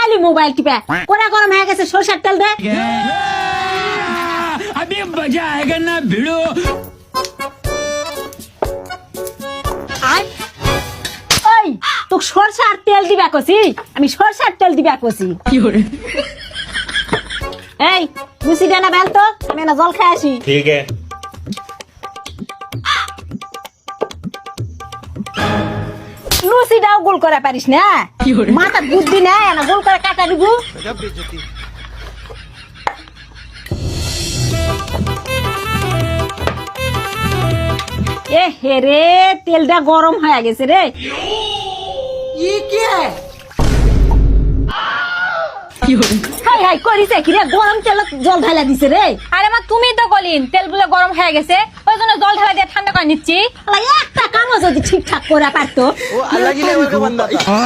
খালি মোবাইল টিপে কোনা গরম হয়ে গেছে সরষের তেল দে अभी मजा आएगा ना भिड़ो। আই ওই তো সরষের তেল দিবা কছি আমি সরষের তেল দিবা কছি এই লুচি দে না বেল তো আমি না জল খাই আসি ठीक है। লুচিটাও গোল করে পারিস না মাথা বুদ্ধি নাই না গোল করে কাটা দিব এ হে রে তেলটা গরম হয়ে গেছে রে ই কে হাই হাই করিছে কি রে গরম তেল জল ঢালা দিছে রে আরে মা তুমি তো বলিন তেলগুলো গরম হয়ে গেছে ওই জন্য জল ঢালা দিয়ে ঠান্ডা করে নিচ্ছি একটা কামও যদি ঠিকঠাক করে পারতো वो अलग ही लेवल का बंदा था।